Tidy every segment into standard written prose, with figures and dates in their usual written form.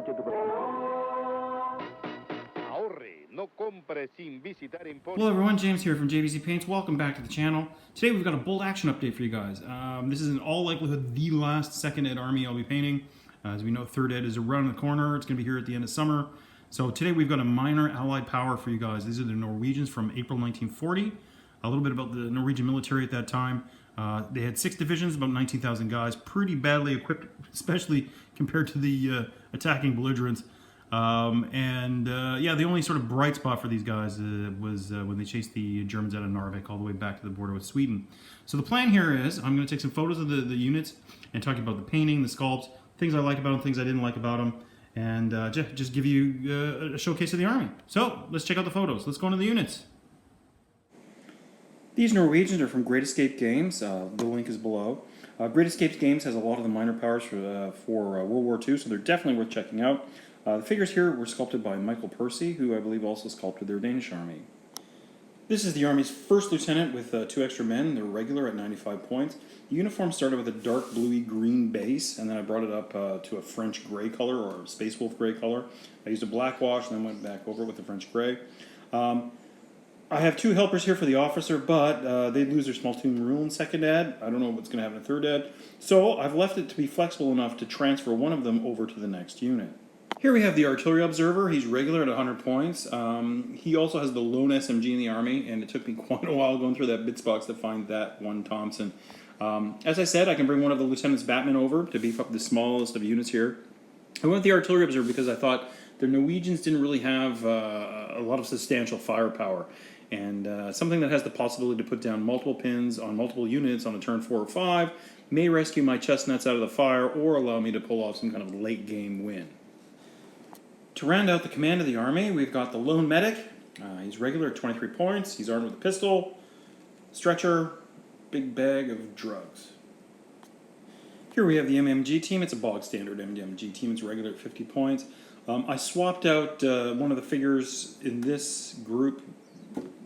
noche tu persona. Ahorre, no compre sin visitar Emporium. Hello everyone, James here from JVC Paints. Welcome back to the channel. Today we've got a bold action update for you guys. This is in all likelihood the last second ed army I'll be painting. As we know, third ed is around the corner. It's going to be here at the end of summer. So today we've got a minor allied power for you guys. These are the Norwegians from April 1940. A little bit about the Norwegian military at that time. They had 6 divisions, about 19,000 guys, pretty badly equipped, especially compared to the attacking belligerents. Yeah, the only sort of bright spot for these guys was when they chased the Germans out of Narvik all the way back to the border with Sweden. So the plan here is I'm going to take some photos of the units and talk about the painting, the sculpts, things I liked about them, things I didn't like about them, and just give you a showcase of the army. So let's check out the photos. Let's go into the units. These Norwegians are from Great Escape Games. The link is below. Great Escape Games has a lot of the minor powers for World War II, so they're definitely worth checking out. The figures here were sculpted by Michael Percy, who I believe also sculpted their Danish army. This is the Army's first lieutenant with 2 extra men. They're regular at 95 points. The uniform started with a dark bluey green base, and then I brought it up to a French gray color, or a Space Wolf gray color. I used a black wash and then went back over it with the French gray. I have 2 helpers here for the officer, but they'd lose their small toon rule in second ed. I don't know what's going to happen in third ed. So I've left it to be flexible enough to transfer one of them over to the next unit. Here we have the artillery observer. He's regular at 100 points. He also has the lone SMG in the army, and it took me quite a while going through that bits box to find that one Thompson. As I said, I can bring one of the Lieutenant's Batman over to beef up the smallest of units here. I went with the artillery observer because I thought the Norwegians didn't really have a lot of substantial firepower. And something that has the possibility to put down multiple pins on multiple units on a turn 4 or 5 may rescue my chestnuts out of the fire or allow me to pull off some kind of late game win. To round out the command of the army, we've got the lone medic. He's regular at 23 points. He's armed with a pistol, stretcher, big bag of drugs. Here we have the MMG team. It's a bog standard MMG team. It's regular at 50 points. I swapped out one of the figures in this group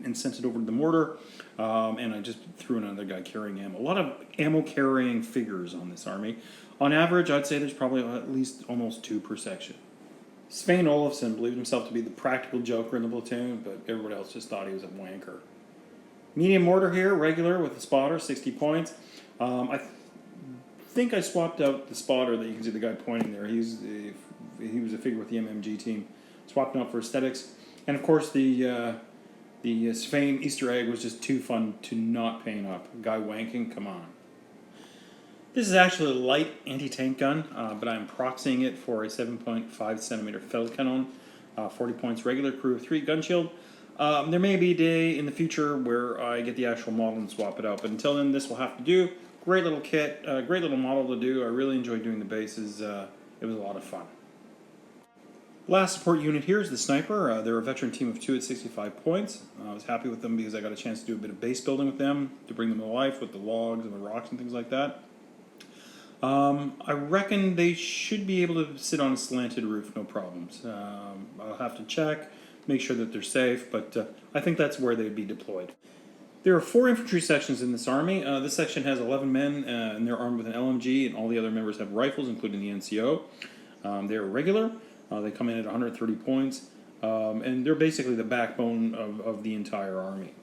and sent it over to the mortar, and I just threw in another guy carrying ammo. A lot of ammo carrying figures on this army. On average, I'd say there's probably at least almost 2 per section. Svein Olafsson believed himself to be the practical joker in the platoon, but everybody else just thought he was a wanker. Medium mortar here, regular with the spotter, 60 points. I think I swapped out the spotter that you can see the guy pointing there. He was a figure with the MMG team. Swapped him out for aesthetics. And of course the Svein Easter egg was just too fun to not paint up. Guy wanking, come on. This is actually a light anti-tank gun, but I'm proxying it for a 7.5 centimeter Feldkanon, 40 points regular, crew of 3, gun shield. There may be a day in the future where I get the actual model and swap it out, but until then this will have to do. Great little kit, great little model to do. I really enjoyed doing the bases. It was a lot of fun. Last support unit here is the Sniper. They're a veteran team of 2 at 65 points. I was happy with them because I got a chance to do a bit of base building with them, to bring them to life with the logs and the rocks and things like that. I reckon they should be able to sit on a slanted roof, no problems. I'll have to check, make sure that they're safe, but I think that's where they'd be deployed. There are 4 infantry sections in this army. This section has 11 men, and they're armed with an LMG, and all the other members have rifles, including the NCO. They're regular. They come in at 130 points, and they're basically the backbone of the entire army.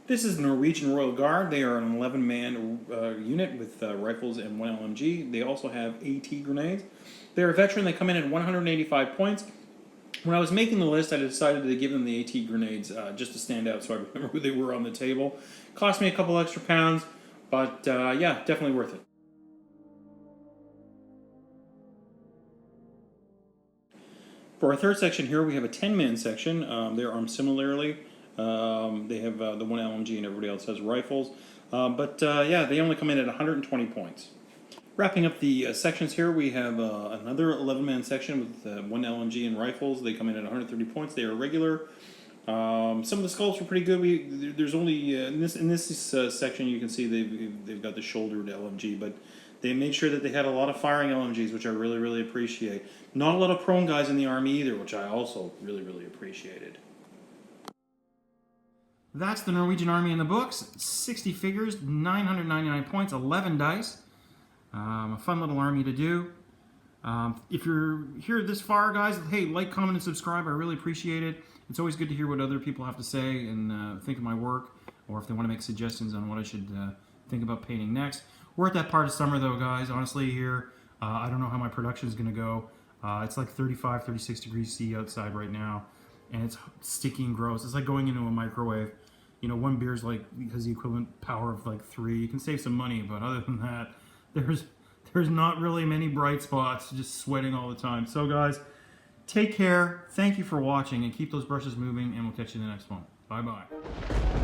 This is the Norwegian Royal Guard. They are an 11-man unit with rifles and 1 LMG. They also have AT grenades. They're a veteran. They come in at 185 points. When I was making the list, I decided to give them the AT grenades just to stand out so I remember who they were on the table. Cost me a couple extra pounds, but yeah, definitely worth it. For our third section here, we have a 10-man section. They're armed similarly. They have the 1 LMG and everybody else has rifles. Yeah, they only come in at 120 points. Wrapping up the sections here, we have another 11-man section with 1 LMG and rifles. They come in at 130 points. They are regular. Some of the sculpts were pretty good. There's only in this section you can see they've got the shouldered LMG, but they made sure that they had a lot of firing LMGs, which I really appreciate. Not a lot of prone guys in the army either, which I also really appreciated. That's the Norwegian army in the books. 60 figures, 999 points, 11 dice. A fun little army to do. If you're here this far, guys, hey, like, comment, and subscribe. I really appreciate it. It's always good to hear what other people have to say and think of my work, or if they want to make suggestions on what I should think about painting next. We're at that part of summer, though, guys. Honestly, here, I don't know how my production is going to go. It's like 35, 36 degrees C outside right now, and it's sticky and gross. It's like going into a microwave. You know, one beer's like has the equivalent power of like 3. You can save some money, but other than that, there's not really many bright spots. Just sweating all the time. So, guys, take care. Thank you for watching, and keep those brushes moving, and we'll catch you in the next one. Bye-bye.